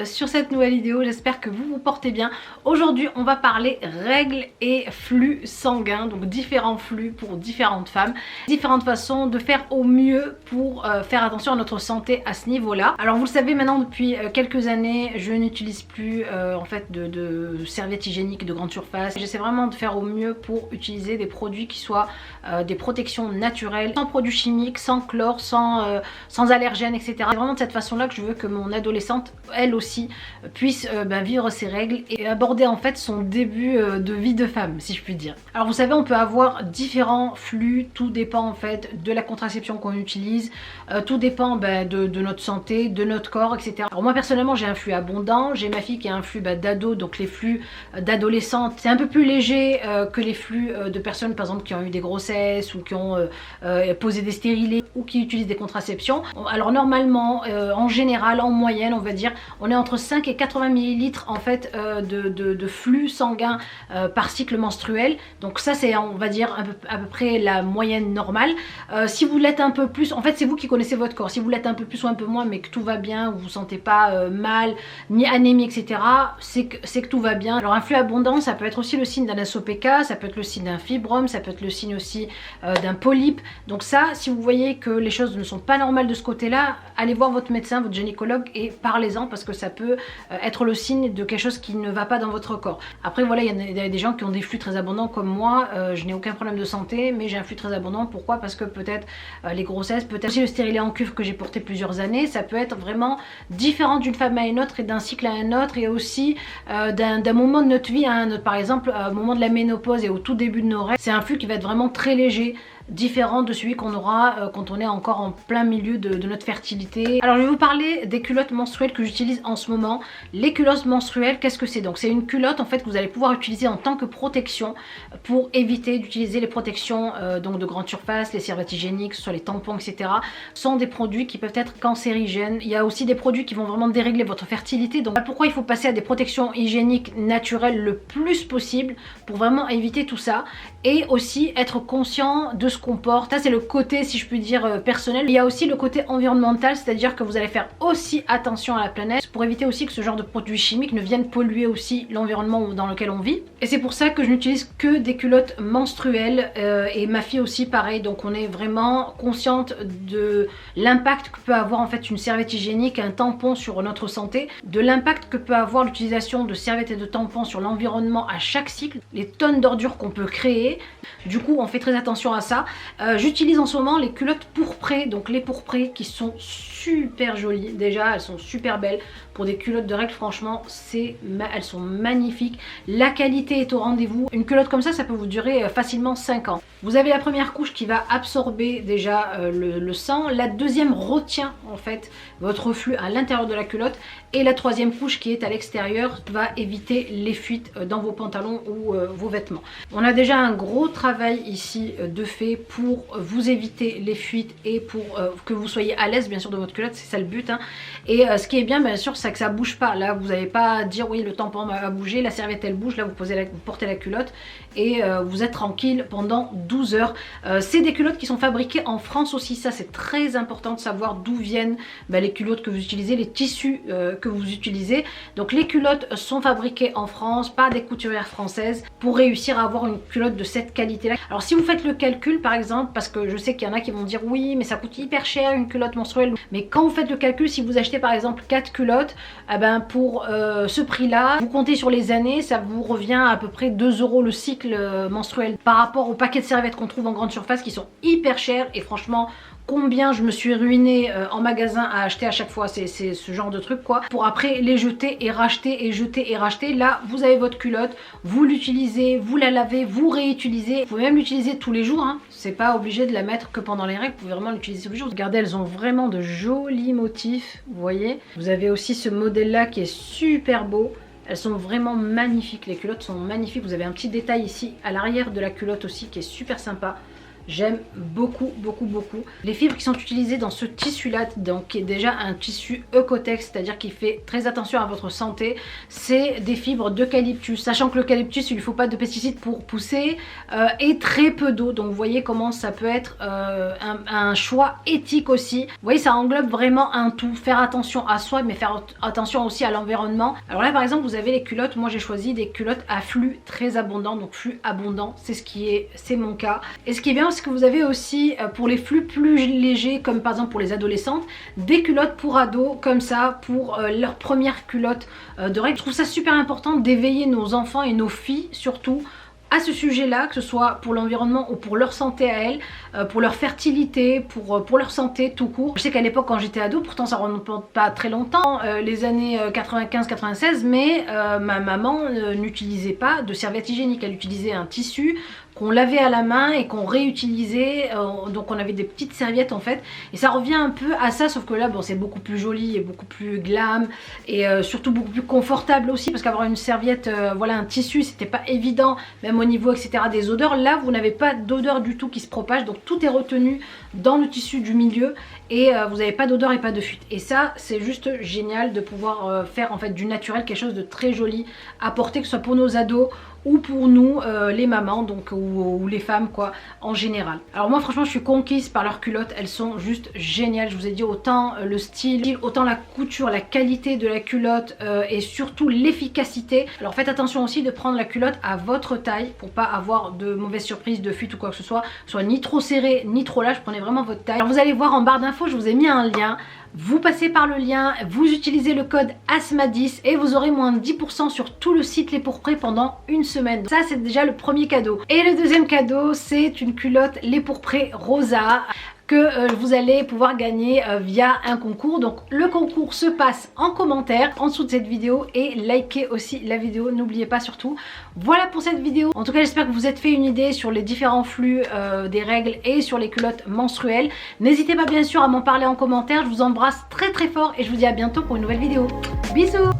sur cette nouvelle vidéo, j'espère que vous vous portez bien. Aujourd'hui on va parler règles et flux sanguins, donc différents flux pour différentes femmes, différentes façons de faire au mieux pour faire attention à notre santé à ce niveau là. Alors vous le savez maintenant, depuis quelques années je n'utilise plus en fait de serviettes hygiéniques de grande surface. J'essaie vraiment de faire au mieux pour utiliser des produits qui soient des protections naturelles, sans produits chimiques, sans chlore, sans allergènes, etc. C'est vraiment de cette façon là que je veux que mon adolescente elle aussi puisse vivre ses règles et aborder en fait son début de vie de femme, si je puis dire. Alors vous savez, on peut avoir différents flux, tout dépend en fait de la contraception qu'on utilise, tout dépend de notre santé, de notre corps, etc. Alors moi personnellement j'ai un flux abondant, j'ai ma fille qui a un flux d'ado, donc les flux d'adolescente c'est un peu plus léger que les flux de personnes par exemple qui ont eu des grossesses ou qui ont posé des stérilés ou qui utilisent des contraceptions. Alors normalement en général, en moyenne on va dire, on est entre 5 et 80 ml en fait de flux sanguin par cycle menstruel. Donc ça c'est on va dire à peu près la moyenne normale. Si vous l'êtes un peu plus, en fait c'est vous qui connaissez votre corps. Si vous l'êtes un peu plus ou un peu moins mais que tout va bien, vous vous sentez pas mal, ni anémie, etc., c'est que tout va bien. Alors un flux abondant ça peut être aussi le signe d'un SOPK, ça peut être le signe d'un fibrome, ça peut être le signe aussi d'un polype. Donc ça, si vous voyez que les choses ne sont pas normales de ce côté là, allez voir votre médecin, votre gynécologue et parlez-en, parce que ça peut être le signe de quelque chose qui ne va pas dans votre corps. Après voilà, il y a des gens qui ont des flux très abondants comme moi, je n'ai aucun problème de santé mais j'ai un flux très abondant. Pourquoi? Parce que peut-être les grossesses, peut-être aussi le stérilet en cuve que j'ai porté plusieurs années, ça peut être vraiment différent d'une femme à une autre et d'un cycle à un autre, et aussi d'un moment de notre vie à un autre. Par exemple au moment de la ménopause et au tout début de nos règles, c'est un flux qui va être vraiment très léger, différent de celui qu'on aura quand on est encore en plein milieu de notre fertilité. Alors je vais vous parler des culottes menstruelles que j'utilise en ce moment. Les culottes menstruelles, qu'est-ce que c'est? Donc c'est une culotte en fait que vous allez pouvoir utiliser en tant que protection pour éviter d'utiliser les protections donc de grande surface, les serviettes hygiéniques, soit les tampons, etc. Ce sont des produits qui peuvent être cancérigènes. Il y a aussi des produits qui vont vraiment dérégler votre fertilité. Donc pourquoi il faut passer à des protections hygiéniques naturelles le plus possible pour vraiment éviter tout ça, et aussi être conscient de ce qu'on porte. Ça c'est le côté, si je puis dire, personnel. Il y a aussi le côté environnemental, c'est-à-dire que vous allez faire aussi attention à la planète pour éviter aussi que ce genre de produits chimiques ne viennent polluer aussi l'environnement dans lequel on vit. Et c'est pour ça que je n'utilise que des culottes menstruelles et ma fille aussi pareil. Donc on est vraiment consciente de l'impact que peut avoir en fait une serviette hygiénique, un tampon sur notre santé, de l'impact que peut avoir l'utilisation de serviettes et de tampons sur l'environnement à chaque cycle, les tonnes d'ordures qu'on peut créer. Du coup on fait très attention à ça. J'utilise en ce moment les culottes pourprées, donc les pourprées qui sont super jolies. Déjà elles sont super belles pour des culottes de règles, franchement elles sont magnifiques, la qualité est au rendez-vous. Une culotte comme ça peut vous durer facilement 5 ans. Vous avez la première couche qui va absorber déjà le sang, la deuxième retient en fait votre flux à l'intérieur de la culotte, et la troisième couche qui est à l'extérieur va éviter les fuites dans vos pantalons ou vos vêtements. On a déjà un gros travail ici de fait pour vous éviter les fuites et pour que vous soyez à l'aise bien sûr de votre culotte, c'est ça le but, hein. Et ce qui est bien sûr c'est que ça bouge pas. Là vous n'allez pas dire oui le tampon a bougé, la serviette elle bouge. Là vous portez la culotte et vous êtes tranquille pendant 12 heures. C'est des culottes qui sont fabriquées en France aussi, ça c'est très important de savoir d'où viennent les culottes que vous utilisez, les tissus que vous utilisez. Donc les culottes sont fabriquées en France par des couturières françaises pour réussir à avoir une culotte de cette qualité là. Alors si vous faites le calcul par exemple, parce que je sais qu'il y en a qui vont dire oui mais ça coûte hyper cher une culotte menstruelle, mais quand vous faites le calcul, si vous achetez par exemple 4 culottes, pour ce prix là, vous comptez sur les années, ça vous revient à peu près 2 € le cycle menstruel, par rapport au paquet de serviettes qu'on trouve en grande surface qui sont hyper chers. Et franchement combien je me suis ruinée en magasin à acheter à chaque fois c'est ce genre de truc quoi, pour après les jeter et racheter et jeter et racheter. Là vous avez votre culotte, vous l'utilisez, vous la lavez, vous réutilisez, vous pouvez même l'utiliser tous les jours, hein. C'est pas obligé de la mettre que pendant les règles, vous pouvez vraiment l'utiliser tous les jours. Regardez, elles ont vraiment de jolis motifs, vous voyez. Vous avez aussi ce modèle là qui est super beau. Elles sont vraiment magnifiques, les culottes sont magnifiques. Vous avez un petit détail ici à l'arrière de la culotte aussi qui est super sympa. J'aime beaucoup, beaucoup, beaucoup. Les fibres qui sont utilisées dans ce tissu-là, donc qui est déjà un tissu Eucotex, c'est-à-dire qui fait très attention à votre santé, c'est des fibres d'eucalyptus. Sachant que l'eucalyptus, il ne faut pas de pesticides pour pousser et très peu d'eau. Donc vous voyez comment ça peut être un choix éthique aussi. Vous voyez, ça englobe vraiment un tout. Faire attention à soi, mais faire attention aussi à l'environnement. Alors là, par exemple, vous avez les culottes. Moi, j'ai choisi des culottes à flux très abondant. Donc flux abondant, c'est mon cas. Et ce qui est bien, c'est que vous avez aussi pour les flux plus légers, comme par exemple pour les adolescentes, des culottes pour ados comme ça, pour leur première culotte de règles. Je trouve ça super important d'éveiller nos enfants et nos filles surtout à ce sujet-là, que ce soit pour l'environnement ou pour leur santé à elles, pour leur fertilité, pour leur santé tout court. Je sais qu'à l'époque quand j'étais ado, pourtant ça remonte pas très longtemps, les années 95-96, mais ma maman n'utilisait pas de serviette hygiénique, elle utilisait un tissu qu'on lavait à la main et qu'on réutilisait, donc on avait des petites serviettes en fait, et ça revient un peu à ça, sauf que là bon c'est beaucoup plus joli et beaucoup plus glam et surtout beaucoup plus confortable aussi, parce qu'avoir une serviette, voilà, un tissu, c'était pas évident même au niveau etc des odeurs. Là vous n'avez pas d'odeur du tout qui se propage, donc tout est retenu dans le tissu du milieu et vous n'avez pas d'odeur et pas de fuite, et ça c'est juste génial de pouvoir faire en fait du naturel quelque chose de très joli à porter, que ce soit pour nos ados ou pour nous les mamans, donc ou les femmes quoi en général. Alors moi franchement je suis conquise par leurs culottes, elles sont juste géniales. Je vous ai dit, autant le style, autant la couture, la qualité de la culotte et surtout l'efficacité. Alors faites attention aussi de prendre la culotte à votre taille pour pas avoir de mauvaises surprises, de fuite ou quoi que ce soit ni trop serré ni trop large. Prenez vraiment votre taille. Alors vous allez voir en barre d'infos, je vous ai mis un lien. Vous passez par le lien, vous utilisez le code ASMA10 et vous aurez moins de 10% sur tout le site Les Pourprés pendant une semaine. Ça c'est déjà le premier cadeau. Et le deuxième cadeau, c'est une culotte Les Pourprés Rosa que vous allez pouvoir gagner via un concours. Donc le concours se passe en commentaire en dessous de cette vidéo, et likez aussi la vidéo, n'oubliez pas surtout. Voilà pour cette vidéo. En tout cas j'espère que vous êtes fait une idée sur les différents flux des règles et sur les culottes menstruelles. N'hésitez pas bien sûr à m'en parler en commentaire. Je vous embrasse très très fort et je vous dis à bientôt pour une nouvelle vidéo. Bisous.